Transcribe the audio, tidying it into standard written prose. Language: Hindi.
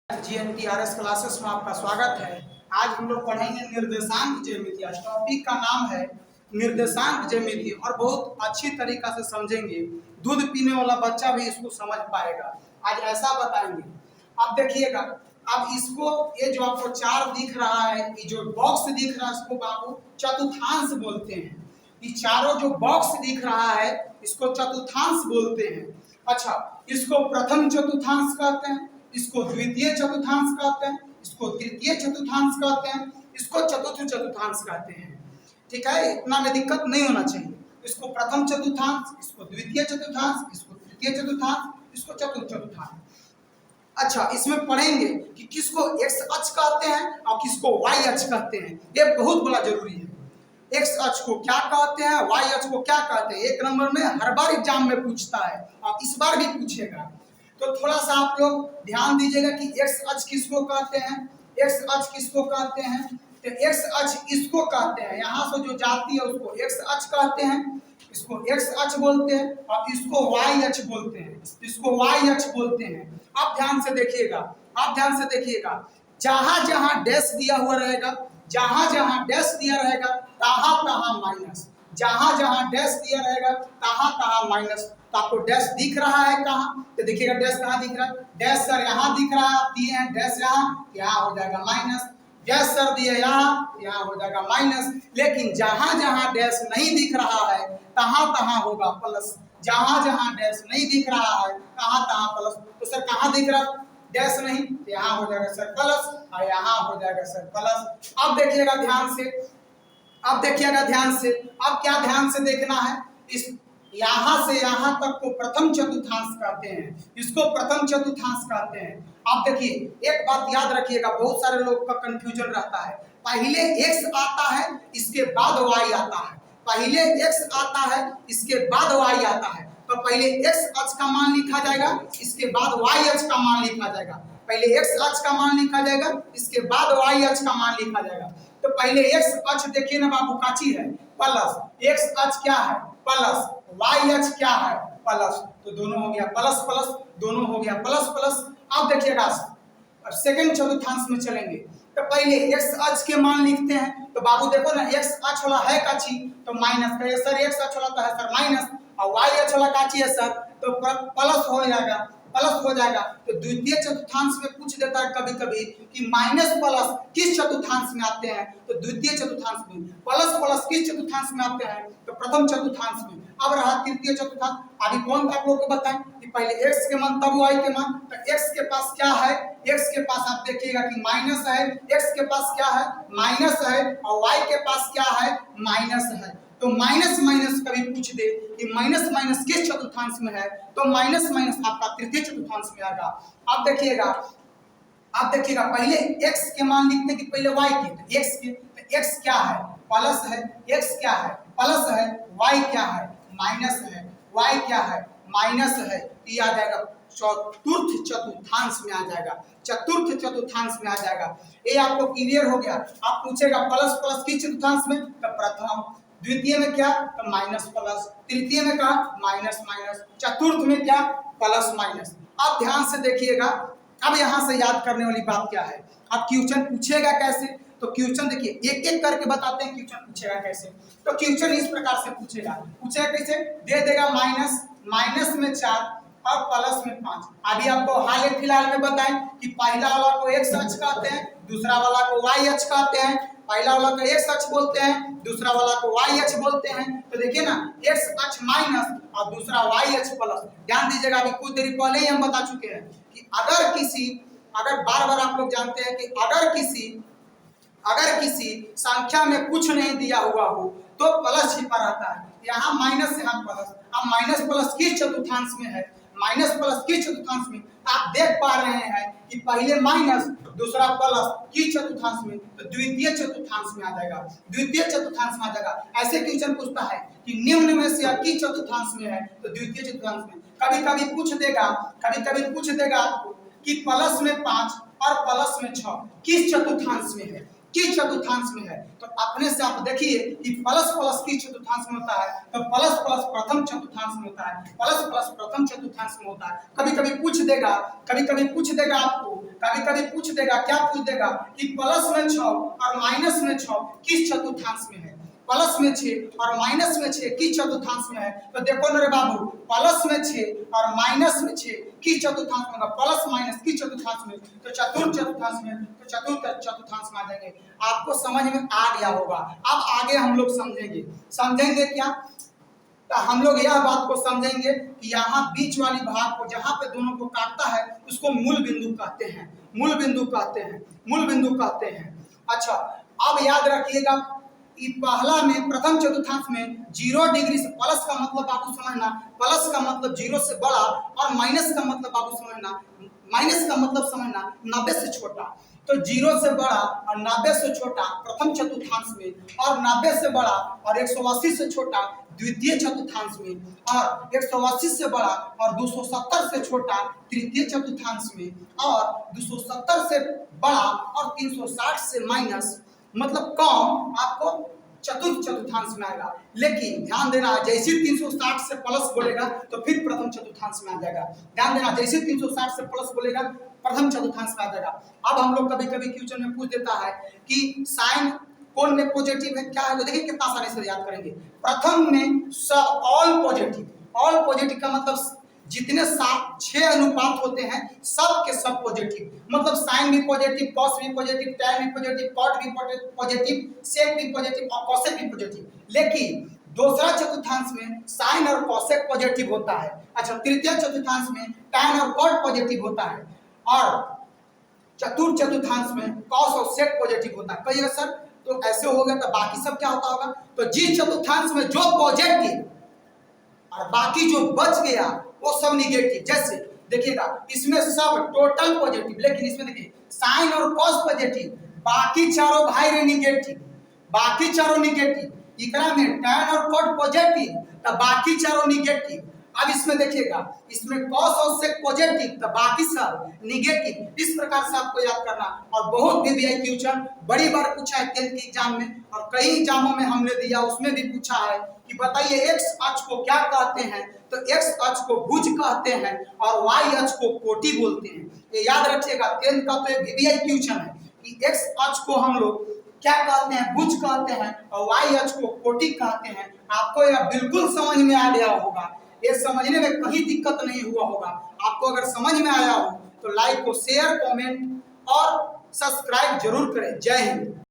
GNTRS क्लासेस में आपका स्वागत है। आज हम लोग पढ़ेंगे निर्देशांक ज्यामिति। आज टॉपिक का नाम है निर्देशांक ज्यामिति और बहुत अच्छी तरीका से समझेंगे। दूध पीने वाला बच्चा भी इसको समझ पाएगा। आज ऐसा बताएंगे। अब देखिएगा, अब इसको ये जो आपको चार दिख रहा है, ये जो बॉक्स दिख रहा है इसको बाबू चतुर्थांश बोलते हैं। ये चारों जो बॉक्स दिख रहा है इसको चतुर्थांश बोलते हैं। अच्छा, इसको प्रथम चतुर्थांश कहते हैं, इसको द्वितीय चतुर्थांश कहते हैं, इसको तृतीय चतुर्थांश कहते हैं, इसको चतुर्थ चतुर्थांश कहते हैं। ठीक है, इतना में दिक्कत नहीं होना चाहिए। इसको प्रथम चतुर्थांश, इसको द्वितीय चतुर्थांश, इसको तृतीय चतुर्थांश, इसको चतुर्थ चतुर्थांश। अच्छा, इसमें पढ़ेंगे कि किसको एक्स अक्ष कहते हैं और किसको वाई अक्ष कहते हैं। ये बहुत बड़ा जरूरी है। एक्स अक्ष को क्या कहते हैं, वाई अक्ष को क्या कहते हैं। एक नंबर में हर बार एग्जाम में पूछता है और इस बार भी पूछेगा। तो थोड़ा सा आप लोग ध्यान दीजिएगा कि एक्स अक्ष किसको कहते हैं, एक्स अक्ष किसको कहते हैं। तो एक्स अक्ष इसको कहते हैं, यहाँ से जो जाती है उसको एक्स अक्ष कहते हैं, इसको एक्स अक्ष बोलते हैं और इसको वाई अक्ष बोलते हैं, इसको वाई अक्ष बोलते हैं। आप ध्यान से देखिएगा, आप ध्यान से देखिएगा, जहां जहां डैश दिया हुआ रहेगा, जहां जहां डैश दिया रहेगा तहां तहां माइनस, जहां जहां डैश दिया रहेगा तहां तहां माइनस। तो आपको डैश दिख रहा है कहाँ, तो देखिएगा डैश कहाँ दिख रहा है। डैश सर यहाँ दिख रहा है, आप दिए हैं डैश यहाँ हो जाएगा माइनस। डैश सर दिए यहाँ हो जाएगा माइनस। लेकिन जहां जहां डैश नहीं दिख रहा है तहां तहां होगा प्लस, जहां जहां डैश नहीं दिख रहा है तहां तहां प्लस। तो सर कहाँ दिख रहा है डैश नहीं, यहाँ हो जाएगा सर प्लस और यहाँ हो जाएगा सर प्लस। अब देखिएगा ध्यान से, अब देखिएगा ध्यान से, अब क्या ध्यान से देखना है। इस यहाँ से यहाँ तक को प्रथम चतुर्थांश कहते हैं, इसको प्रथम चतुर्थांश कहते हैं। आप देखिए, एक बात याद रखिएगा, बहुत सारे लोग का कंफ्यूजन रहता है। पहले एक्स आता है, इसके बाद वाई आता है। पहले एक्स आता है, इसके बाद वाई आता है। तो पहले एक्स अक्ष का मान लिखा जाएगा, इसके बाद वाई अक्ष का मान लिखा जाएगा। पहले एक्स अक्ष का मान लिखा जाएगा, इसके बाद वाई अक्ष का मान लिखा जाएगा। तो पहले एक्स अक्ष देखिए ना बाबू, काची है प्लस, एक्स अक्ष क्या है प्लस, वाई अक्ष क्या है प्लस। तो दोनों हो गया प्लस प्लस, दोनों हो गया प्लस प्लस। अब देखिएगा सेकंड चतुर्थांश में चलेंगे। तो पहले एक्स अक्ष के मान लिखते हैं। तो बाबू देखो ना, एक्स अक्ष वाला है काची तो माइनस का, सर एक्स अक्ष वाला तो है सर माइनस, और वाई अक्ष वाला काची है सर तो प्लस हो जाएगा, प्लस हो जाएगा। तो द्वितीय चतुर्थांश में पूछ देता है कभी कभी कि माइनस प्लस किस चतुर्थांश में आते हैं। तो द्वितीय चतुर्थांश में, प्लस प्लस किस चतुर्थांश में आते हैं तो प्रथम चतुर्थांश में। अब रहा तृतीय चतुर्थांश। अभी कौन आप लोगों को बताएं कि पहले एक्स के मान तब वाई के मान। तो एक्स के पास क्या है, एक्स के पास आप देखिएगा कि माइनस है, एक्स के पास क्या है माइनस है, और वाई के पास क्या है माइनस है। तो माइनस माइनस कभी पूछ दे कि माइनस माइनस किस चतुर्थांश में है, तो माइनस माइनस आपका तृतीय चतुर्थांश में आएगा। अब देखिएगा, अब देखिएगा पहले x के मान लिखते हैं कि पहले y के, तो x के, तो x क्या है प्लस है, x क्या है प्लस है, y क्या है माइनस है, y क्या है माइनस है। तो ये आ जाएगा चतुर्थ चतुर्थांश में आ जाएगा, चतुर्थ चतुर्थांश में आ जाएगा। ये आपको क्लियर हो गया। आप पूछेगा प्लस प्लस किस चतुर्थांश में, तो प्रथम। द्वितीय में क्या तो माइनस प्लस, तृतीय में क्या माइनस माइनस, चतुर्थ में क्या प्लस माइनस। आप ध्यान से देखिएगा। अब यहाँ से याद करने वाली बात क्या है, अब क्वेश्चन पूछेगा कैसे। तो क्वेश्चन देखिए, एक एक करके बताते हैं क्वेश्चन पूछेगा कैसे। तो क्वेश्चन इस प्रकार से पूछेगा, पूछेगा कैसे, दे देगा माइनस, माइनस में 4 और प्लस में 5। अभी आपको हाल फिलहाल में बताएं कि पहला वाला को एक्स अक्ष कहते हैं, दूसरा वाला को वाई अक्ष कहते हैं। पहला वाला को एक्स अक्ष बोलते हैं, दूसरा वाला को वाई अक्ष बोलते हैं। तो देखिए ना, एक्स अक्ष माइनस और दूसरा वाई अक्ष प्लस। ध्यान दीजिएगा, अभी कुछ देरी पहले ही हम बता चुके हैं कि अगर बार बार आप लोग जानते हैं कि अगर किसी संख्या में कुछ नहीं दिया हुआ हो तो प्लस छिपा रहता है। यहाँ माइनस, यहाँ प्लस। अब माइनस प्लस किस चतुर्थांश में है, माइनस प्लस किस चतुर्थांश में। आप देख पा रहे हैं कि पहले माइनस दूसरा प्लस किस चतुर्थांश में, तो द्वितीय चतुर्थांश में आ जाएगा, द्वितीय चतुर्थांश में आ जाएगा। ऐसे क्वेश्चन पूछता है कि निम्न में से किस चतुर्थांश में है, तो द्वितीय चतुर्थांश में। कभी कभी पूछ देगा आपको कि प्लस में 5 और प्लस में 6 किस चतुर्थांश में है। किस चतुर्थांश में है। तो अपने से आप देखिए कि प्लस प्लस किस चतुर्थांश में होता है, तो प्लस प्लस प्रथम चतुर्थांश में होता है, प्लस प्लस प्रथम चतुर्थांश में होता है। कभी कभी पूछ देगा, आपको कभी कभी पूछ देगा, क्या पूछ देगा कि प्लस में 6 और माइनस में 6 किस चतुर्थांश में है, प्लस में 6 और माइनस में 6 किस चतुर्थांश में है। तो देखो ना रे बाबू, प्लस में 6 और माइनस में 6 किस चतुर्थांश में होगा, प्लस माइनस किस चतुर्थांश में, तो चतुर्थ चतुर्थांश में, तो चतुर्थ चतुर्थांश में आ जाएंगे। आपको समझ में आ गया होगा। अब आगे हम लोग समझेंगे क्या, तो हम लोग यह बात को समझेंगे कि यहाँ बीच वाली भाग को, जहाँ पे दोनों को काटता है, उसको मूल बिंदु कहते हैं, मूल बिंदु कहते हैं, मूल बिंदु कहते हैं। अच्छा, अब याद रखिएगा कि पहला में प्रथम चतुर्थांश में 0 डिग्री से, प्लस का मतलब बाबू समझना, प्लस का मतलब 0 से बड़ा, और माइनस का मतलब बाबू समझना, माइनस का मतलब समझना 90 से छोटा। तो 0 से बड़ा और 90 से छोटा प्रथम चतुर्थांश में, और 90 से बड़ा और 180 से छोटा द्वितीय चतुर्थांश में, और 180 से बड़ा और 270 से छोटा तृतीय चतुर्थांश में, और 270 से बड़ा और 360 से माइनस मतलब कम आपको चतुर्थ चतुर्थांश में आएगा। लेकिन ध्यान देना, जैसे 360 से प्लस बोलेगा तो फिर प्रथम चतुर्थांश में आ जाएगा। ध्यान देना, जैसे 360 से प्लस बोलेगा प्रथम चतुर्थांश में आ जाएगा। अब हम लोग कभी कभी क्वेश्चन में पूछ देता है कि साइन कौन में पॉजिटिव है, क्या है, वो देखिए कितना आसानी से याद करेंगे। प्रथम में सब ऑल पॉजिटिव, ऑल पॉजिटिव का मतलब जितने 6 अनुपात होते हैं सब के सब पॉजिटिव, मतलब साइन भी पॉजिटिव, कॉस भी पॉजिटिव, टैन भी पॉजिटिव, कॉट भी पॉजिटिव, सेक भी पॉजिटिव और कॉसेक भी पॉजिटिव। लेकिन दूसरा चतुर्थांश में साइन और कॉसेक पॉजिटिव होता है। अच्छा, तृतीय चतुर्थांश में टैन और कॉट पॉजिटिव होता है, और चतुर्थ चतुर्थांश में कॉस और सेक पॉजिटिव होता है। कहिएगा सर तो ऐसे हो गया, तो बाकी सब क्या होता होगा, तो जिस चतुर्थांश में जो पॉजिटिव और बाकी जो बच गया वो सब निगेटिव। जैसे देखिएगा इसमें सब टोटल पॉजिटिव, लेकिन इसमें देखिए साइन और कॉस पॉजिटिव, बाकी चारों भाई रे निगेटिव, बाकी चारों निगेटिव। इकरा में टैन और कॉट पॉजिटिव, तो बाकी चारों निगेटिव। अब इसमें देखिएगा, इसमें कॉस और सेक पॉजिटिव, तो बाकी सब निगेटिव। इस प्रकार से आपको याद करना। और बहुत वीवीआई क्वेश्चन बड़ी बार पूछा है 10th के एग्जाम में, और कई एग्जामों में हमने दिया, उसमें भी पूछा है कि बताइए एक्स अक्ष को क्या कहते हैं, तो एक्स अक्ष को भुज कहते हैं और वाई अक्ष को कोटि बोलते हैं। ये याद रखिएगा, 10th का तो वीवीआई क्वेश्चन है कि एक्स अक्ष को हम लोग क्या कहते हैं, भुज कहते हैं, और वाई अक्ष को कोटि कहते हैं। आपको यह बिल्कुल समझ में आ गया होगा, ये समझने में कहीं दिक्कत नहीं हुआ होगा। आपको अगर समझ में आया हो तो लाइक को शेयर, कमेंट और सब्सक्राइब जरूर करें। जय हिंद।